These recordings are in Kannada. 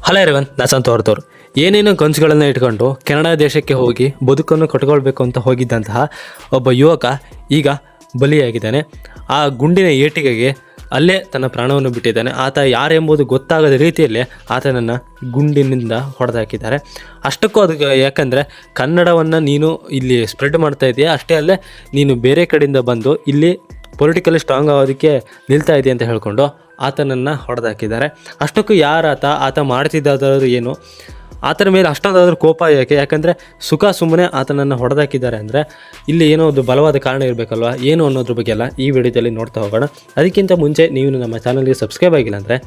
ಹಲೋ ಎವ್ರಿವನ್, ನಾನು ತೋರ್ತವ್ರು. ಏನೇನೋ ಕನಸುಗಳನ್ನು ಇಟ್ಕೊಂಡು ಕೆನಡಾ ದೇಶಕ್ಕೆ ಹೋಗಿ ಬದುಕನ್ನು ಕಟ್ಕೊಳ್ಬೇಕು ಅಂತ ಹೋಗಿದ್ದಂತಹ ಒಬ್ಬ ಯುವಕ ಈಗ ಬಲಿಯಾಗಿದ್ದಾನೆ. ಆ ಗುಂಡಿನ ಏಟಿಗೆಗೆ ಅಲ್ಲೇ ತನ್ನ ಪ್ರಾಣವನ್ನು ಬಿಟ್ಟಿದ್ದಾನೆ. ಆತ ಯಾರೆಂಬುದು ಗೊತ್ತಾಗದ ರೀತಿಯಲ್ಲೇ ಆತನನ್ನು ಗುಂಡಿನಿಂದ ಹೊಡೆದಾಕಿದ್ದಾರೆ. ಅಷ್ಟಕ್ಕೂ ಅದು ಯಾಕಂದರೆ ಕನ್ನಡವನ್ನು ನೀನು ಇಲ್ಲಿ ಸ್ಪ್ರೆಡ್ ಮಾಡ್ತಾ ಇದೆಯಾ, ಅಷ್ಟೇ ಅಲ್ಲೇ ನೀನು ಬೇರೆ ಕಡೆಯಿಂದ ಬಂದು ಇಲ್ಲಿ ಪೊಲಿಟಿಕಲಿ ಸ್ಟ್ರಾಂಗ್ ಆಗೋದಕ್ಕೆ ನಿಲ್ತಾ ಇದೆಯಾ ಅಂತ ಹೇಳ್ಕೊಂಡು ಆತನನ್ನು ಹೊಡೆದಾಕಿದ್ದಾರೆ. ಅಷ್ಟಕ್ಕೂ ಆತ ಮಾಡ್ತಿದ್ದಾದರೂ ಏನು, ಆತನ ಮೇಲೆ ಅಷ್ಟೊಂದಾದರೂ ಕೋಪ ಯಾಕಂದರೆ ಸುಮ್ಮನೆ ಆತನನ್ನು ಹೊಡೆದಾಕಿದ್ದಾರೆ ಅಂದರೆ ಇಲ್ಲಿ ಏನೋ ಒಂದು ಬಲವಾದ ಕಾರಣ ಇರಬೇಕಲ್ವ, ಏನು ಅನ್ನೋದ್ರ ಬಗ್ಗೆ ಎಲ್ಲ ಈ ವಿಡಿಯೋದಲ್ಲಿ ನೋಡ್ತಾ ಹೋಗೋಣ. ಅದಕ್ಕಿಂತ ಮುಂಚೆ ನೀವು ನಮ್ಮ ಚಾನಲ್ಗೆ ಸಬ್ಸ್ಕ್ರೈಬ್ ಆಗಿಲ್ಲ ಅಂದರೆ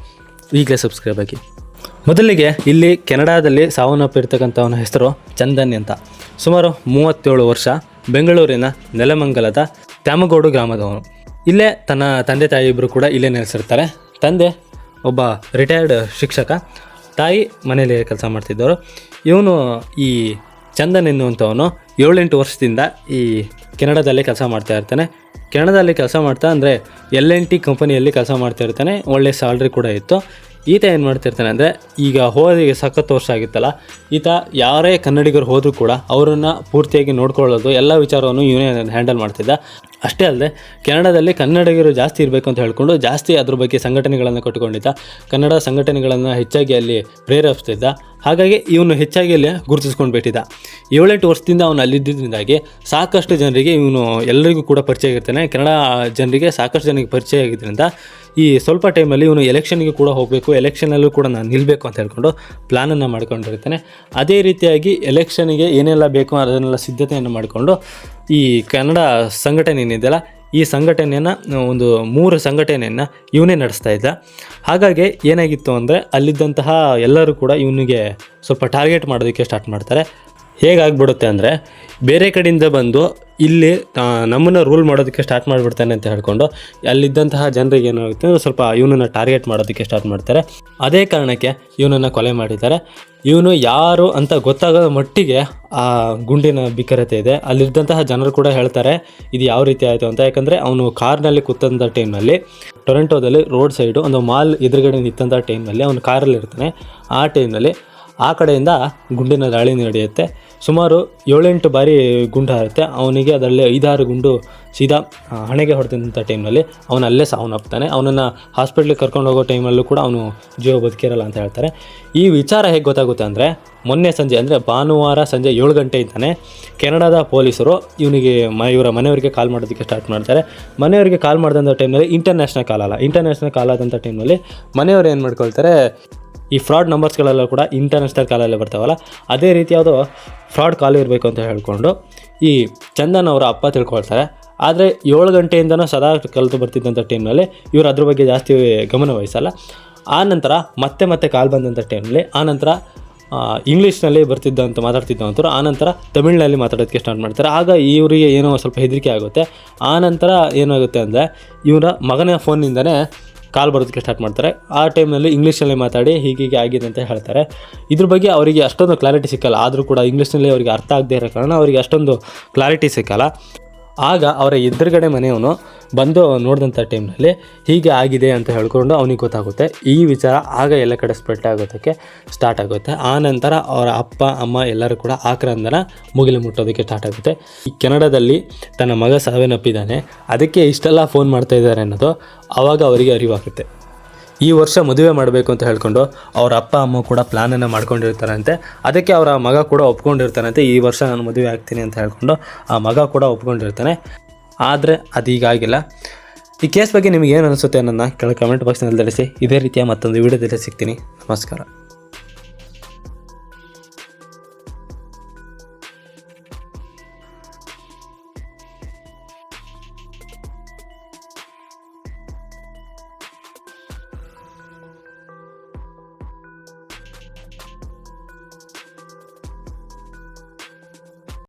ಈಗಲೇ ಸಬ್ಸ್ಕ್ರೈಬ್ ಆಗಿ. ಮೊದಲಿಗೆ ಇಲ್ಲಿ ಕೆನಡಾದಲ್ಲಿ ಸಾವನ್ನಪ್ಪಿರ್ತಕ್ಕಂಥವನ ಹೆಸರು ಚಂದನ್ ಅಂತ. ಸುಮಾರು 37 ವರ್ಷ, ಬೆಂಗಳೂರಿನ ನೆಲಮಂಗಲದ ತ್ಯಾಮಗೋಡು ಗ್ರಾಮದವನು. ಇಲ್ಲೇ ತನ್ನ ತಂದೆ ತಾಯಿ ಇಬ್ಬರು ಕೂಡ ಇಲ್ಲೇ ನೆಲೆಸಿರ್ತಾರೆ. ತಂದೆ ಒಬ್ಬ ರಿಟೈರ್ಡ್ ಶಿಕ್ಷಕ, ತಾಯಿ ಮನೇಲಿ ಕೆಲಸ ಮಾಡ್ತಿದ್ದವರು. ಇವನು ಈ ಚಂದನ್ ಎನ್ನುವಂಥವನು 7-8 ವರ್ಷದಿಂದ ಈ ಕೆನಡಾದಲ್ಲಿ ಕೆಲಸ ಮಾಡ್ತಾ ಇರ್ತಾನೆ. ಕೆನಡಾದಲ್ಲಿ ಕೆಲಸ ಮಾಡ್ತಾ ಅಂದರೆ L&T ಕಂಪನಿಯಲ್ಲಿ ಕೆಲಸ ಮಾಡ್ತಾ ಇರ್ತಾನೆ. ಒಳ್ಳೆ ಸ್ಯಾಲ್ರಿ ಕೂಡ ಇತ್ತು. ಈತ ಏನು ಮಾಡ್ತಿರ್ತಾನೆ ಅಂದರೆ, ಈಗ ಹೋಗಿ ಸಖತ್ತು ವರ್ಷ ಆಗಿತ್ತಲ್ಲ, ಈತ ಯಾರೇ ಕನ್ನಡಿಗರು ಹೋದರೂ ಕೂಡ ಅವರನ್ನು ಪೂರ್ತಿಯಾಗಿ ನೋಡ್ಕೊಳ್ಳೋದು ಎಲ್ಲ ವಿಚಾರವನ್ನು ಇವನೇ ಹ್ಯಾಂಡಲ್ ಮಾಡ್ತಿದ್ದ. ಅಷ್ಟೇ ಅಲ್ಲದೆ ಕೆನಡಾದಲ್ಲಿ ಕನ್ನಡಿಗರು ಜಾಸ್ತಿ ಇರಬೇಕು ಅಂತ ಹೇಳ್ಕೊಂಡು ಜಾಸ್ತಿ ಅದ್ರ ಬಗ್ಗೆ ಸಂಘಟನೆಗಳನ್ನು ಕಟ್ಟಿಕೊಂಡಿದ್ದ. ಕನ್ನಡ ಸಂಘಟನೆಗಳನ್ನು ಹೆಚ್ಚಾಗಿ ಅಲ್ಲಿ ಪ್ರೇರೇಪಿಸ್ತಿದ್ದ. ಹಾಗಾಗಿ ಇವನು ಹೆಚ್ಚಾಗಿ ಅಲ್ಲಿ ಗುರುತಿಸ್ಕೊಂಡು ಬಿಟ್ಟಿದ್ದ. 7-8 ವರ್ಷದಿಂದ ಅವನು ಅಲ್ಲಿದ್ದರಿಂದಾಗಿ ಸಾಕಷ್ಟು ಜನರಿಗೆ ಇವನು ಎಲ್ಲರಿಗೂ ಕೂಡ ಪರಿಚಯ ಆಗಿರ್ತಾನೆ. ಕನ್ನಡ ಜನರಿಗೆ ಸಾಕಷ್ಟು ಜನರಿಗೆ ಪರಿಚಯ ಆಗಿದ್ದರಿಂದ ಈ ಸ್ವಲ್ಪ ಟೈಮಲ್ಲಿ ಇವನು ಎಲೆಕ್ಷನ್ಗೆ ಕೂಡ ಹೋಗಬೇಕು, ಎಲೆಕ್ಷನಲ್ಲೂ ಕೂಡ ನಾನು ನಿಲ್ಲಬೇಕು ಅಂತ ಹೇಳ್ಕೊಂಡು ಪ್ಲ್ಯಾನನ್ನು ಮಾಡ್ಕೊಂಡಿರ್ತಾನೆ. ಅದೇ ರೀತಿಯಾಗಿ ಎಲೆಕ್ಷನ್ಗೆ ಏನೆಲ್ಲ ಬೇಕೋ ಅದನ್ನೆಲ್ಲ ಸಿದ್ಧತೆಯನ್ನು ಮಾಡಿಕೊಂಡು ಈ ಕನ್ನಡ ಸಂಘಟನೆ ಏನಿದೆಯಲ್ಲ, ಈ ಸಂಘಟನೆಯನ್ನು ಒಂದು 3 ಸಂಘಟನೆಯನ್ನು ಇವನೇ ನಡೆಸ್ತಾ ಇದ್ದ. ಹಾಗಾಗಿ ಏನಾಗಿತ್ತು ಅಂದರೆ ಅಲ್ಲಿದ್ದಂತಹ ಎಲ್ಲರೂ ಕೂಡ ಇವನಿಗೆ ಸ್ವಲ್ಪ ಟಾರ್ಗೆಟ್ ಮಾಡೋದಕ್ಕೆ ಸ್ಟಾರ್ಟ್ ಮಾಡ್ತಾರೆ. ಹೇಗಾಗ್ಬಿಡುತ್ತೆ ಅಂದರೆ, ಬೇರೆ ಕಡೆಯಿಂದ ಬಂದು ಇಲ್ಲಿ ನಮ್ಮನ್ನು ರೂಲ್ ಮಾಡೋದಕ್ಕೆ ಸ್ಟಾರ್ಟ್ ಮಾಡಿಬಿಡ್ತಾನೆ ಅಂತ ಹೇಳ್ಕೊಂಡು ಅಲ್ಲಿದ್ದಂತಹ ಜನರಿಗೆ ಏನಾಗುತ್ತೆ ಅಂದರೆ ಸ್ವಲ್ಪ ಇವನನ್ನು ಟಾರ್ಗೆಟ್ ಮಾಡೋದಕ್ಕೆ ಸ್ಟಾರ್ಟ್ ಮಾಡ್ತಾರೆ. ಅದೇ ಕಾರಣಕ್ಕೆ ಇವನನ್ನು ಕೊಲೆ ಮಾಡಿದ್ದಾರೆ. ಇವನು ಯಾರು ಅಂತ ಗೊತ್ತಾಗೋ ಮಟ್ಟಿಗೆ ಆ ಗುಂಡಿನ ಬಿಕ್ಕರತೆ ಇದೆ. ಅಲ್ಲಿದ್ದಂತಹ ಜನರು ಕೂಡ ಹೇಳ್ತಾರೆ ಇದು ಯಾವ ರೀತಿ ಆಯಿತು ಅಂತ. ಯಾಕಂದರೆ ಅವನು ಕಾರ್ನಲ್ಲಿ ಕೂತಂಥ ಟೈಮ್ನಲ್ಲಿ ಟೊರೆಂಟೋದಲ್ಲಿ ರೋಡ್ ಸೈಡು ಒಂದು ಮಾಲ್ ಎದುರುಗಡೆ ನಿಂತಂಥ ಟೈಮ್ನಲ್ಲಿ ಅವನು ಕಾರಲ್ಲಿ ಇರ್ತಾನೆ. ಆ ಟೈಮ್ನಲ್ಲಿ ಆ ಕಡೆಯಿಂದ ಗುಂಡಿನ ದಾಳಿ ನಡೆಯುತ್ತೆ. ಸುಮಾರು 7-8 ಬಾರಿ ಗುಂಡು ಹಾರುತ್ತೆ. ಅವನಿಗೆ ಅದರಲ್ಲಿ 5-6 ಗುಂಡು ಸೀದಾ ಹಣೆಗೆ ಹೊಡೆದಂಥ ಟೈಮ್ನಲ್ಲಿ ಅವನು ಅಲ್ಲೇ ಸಾವನ್ನಪ್ತಾನೆ. ಅವನನ್ನು ಹಾಸ್ಪಿಟ್ಲಿಗೆ ಕರ್ಕೊಂಡು ಹೋಗೋ ಟೈಮಲ್ಲೂ ಕೂಡ ಅವನು ಜೀವ ಬದುಕಿರಲ್ಲ ಅಂತ ಹೇಳ್ತಾರೆ. ಈ ವಿಚಾರ ಹೇಗೆ ಗೊತ್ತಾಗುತ್ತೆ ಅಂದರೆ, ಮೊನ್ನೆ ಸಂಜೆ ಅಂದರೆ ಭಾನುವಾರ ಸಂಜೆ 7 ಗಂಟೆಯಿಂದನೇ ಕೆನಡಾದ ಪೊಲೀಸರು ಇವರ ಮನೆಯವರಿಗೆ ಕಾಲ್ ಮಾಡೋದಕ್ಕೆ ಸ್ಟಾರ್ಟ್ ಮಾಡ್ತಾರೆ. ಮನೆಯವರಿಗೆ ಕಾಲ್ ಮಾಡಿದಂಥ ಟೈಮ್ನಲ್ಲಿ ಇಂಟರ್ನ್ಯಾಷನಲ್ ಕಾಲ್ ಆದಂಥ ಟೈಮ್ನಲ್ಲಿ ಮನೆಯವರು ಏನು ಮಾಡ್ಕೊಳ್ತಾರೆ, ಈ ಫ್ರಾಡ್ ನಂಬರ್ಸ್ಗಳೆಲ್ಲ ಕೂಡ ಇಂಟರ್ನ್ಯಾಷನಲ್ ಕಾಲಲ್ಲೇ ಬರ್ತಾವಲ್ಲ, ಅದೇ ರೀತಿ ಯಾವುದೋ ಫ್ರಾಡ್ ಕಾಲ್ ಇರಬೇಕು ಅಂತ ಹೇಳ್ಕೊಂಡು ಈ ಚಂದನ್ ಅವರ ಅಪ್ಪ ತಿಳ್ಕೊಳ್ತಾರೆ. ಆದರೆ 7 ಗಂಟೆಯಿಂದನೂ ಸದಾ ಕಲಿತು ಬರ್ತಿದ್ದಂಥ ಟೈಮ್ನಲ್ಲಿ ಇವರು ಅದ್ರ ಬಗ್ಗೆ ಜಾಸ್ತಿ ಗಮನ ವಹಿಸಲ್ಲ. ಆ ನಂತರ ಮತ್ತೆ ಕಾಲ್ ಬಂದಂಥ ಟೈಮ್ನಲ್ಲಿ ಆನಂತರ ಇಂಗ್ಲೀಷ್ನಲ್ಲಿ ಮಾತಾಡ್ತಿದ್ದಂಥವ್ರು ಆನಂತರ ತಮಿಳಿನಲ್ಲಿ ಮಾತಾಡೋದಕ್ಕೆ ಸ್ಟಾರ್ಟ್ ಮಾಡ್ತಾರೆ. ಆಗ ಇವರಿಗೆ ಏನೋ ಸ್ವಲ್ಪ ಹೆದರಿಕೆ ಆಗುತ್ತೆ. ಆನಂತರ ಏನಾಗುತ್ತೆ ಅಂದರೆ, ಇವರ ಮಗನ ಫೋನ್ನಿಂದನೇ ಕಾಲ್ ಬರೋದಕ್ಕೆ ಸ್ಟಾರ್ಟ್ ಮಾಡ್ತಾರೆ. ಆ ಟೈಮ್ನಲ್ಲಿ ಇಂಗ್ಲೀಷಲ್ಲಿ ಮಾತಾಡಿ ಹೀಗೆ ಆಗಿದೆ ಅಂತ ಹೇಳ್ತಾರೆ. ಇದ್ರ ಬಗ್ಗೆ ಅವರಿಗೆ ಅಷ್ಟೊಂದು ಕ್ಲಾರಿಟಿ ಸಿಕ್ಕಲ್ಲ. ಆದರೂ ಕೂಡ ಇಂಗ್ಲೀಷ್ನಲ್ಲಿ ಅವರಿಗೆ ಅರ್ಥ ಆಗದೇ ಇರೋ ಕಾರಣ ಅವರಿಗೆ ಅಷ್ಟೊಂದು ಕ್ಲಾರಿಟಿ ಸಿಕ್ಕಲ್ಲ. ಆಗ ಅವರ ಎದುರುಗಡೆ ಮನೆಯವನು ಬಂದು ನೋಡಿದಂಥ ಟೈಮ್ನಲ್ಲಿ ಹೀಗೆ ಆಗಿದೆ ಅಂತ ಹೇಳ್ಕೊಂಡು ಅವನಿಗೆ ಗೊತ್ತಾಗುತ್ತೆ. ಈ ವಿಚಾರ ಆಗ ಎಲ್ಲ ಕಡೆ ಸ್ಪ್ರೆಡ್ ಆಗೋದಕ್ಕೆ ಸ್ಟಾರ್ಟ್ ಆಗುತ್ತೆ. ಆ ನಂತರ ಅವರ ಅಪ್ಪ ಅಮ್ಮ ಎಲ್ಲರೂ ಕೂಡ ಆಕ್ರಂದನ ಮುಗಿಲು ಮುಟ್ಟೋದಕ್ಕೆ ಸ್ಟಾರ್ಟ್ ಆಗುತ್ತೆ. ಈ ಕೆನಡಾದಲ್ಲಿ ತನ್ನ ಮಗ ಸಾವನ್ನಪ್ಪಿದ್ದಾನೆ, ಅದಕ್ಕೆ ಇಷ್ಟೆಲ್ಲ ಫೋನ್ ಮಾಡ್ತಾ ಇದ್ದಾರೆ ಅನ್ನೋದು ಆವಾಗ ಅವರಿಗೆ ಅರಿವಾಗುತ್ತೆ. ಈ ವರ್ಷ ಮದುವೆ ಮಾಡಬೇಕು ಅಂತ ಹೇಳ್ಕೊಂಡು ಅವರ ಅಪ್ಪ ಅಮ್ಮ ಕೂಡ ಪ್ಲ್ಯಾನನ್ನು ಮಾಡ್ಕೊಂಡಿರ್ತಾರಂತೆ. ಅದಕ್ಕೆ ಅವರ ಮಗ ಕೂಡ ಒಪ್ಕೊಂಡಿರ್ತಾನಂತೆ. ಈ ವರ್ಷ ನಾನು ಮದುವೆ ಆಗ್ತೀನಿ ಅಂತ ಹೇಳ್ಕೊಂಡು ಆ ಮಗ ಕೂಡ ಒಪ್ಕೊಂಡಿರ್ತಾನೆ. ಆದರೆ ಅದೀಗಾಗಿಲ್ಲ. ಈ ಕೇಸ್ ಬಗ್ಗೆ ನಿಮಗೆ ಏನು ಅನಿಸುತ್ತೆ ಅನ್ನೋದನ್ನ ಕೆಳಗೆ ಕಮೆಂಟ್ ಬಾಕ್ಸ್ನಲ್ಲಿ ತಿಳಿಸಿ. ಇದೇ ರೀತಿಯ ಮತ್ತೊಂದು ವಿಡಿಯೋದಲ್ಲಿ ಸಿಗ್ತೀನಿ. ನಮಸ್ಕಾರ.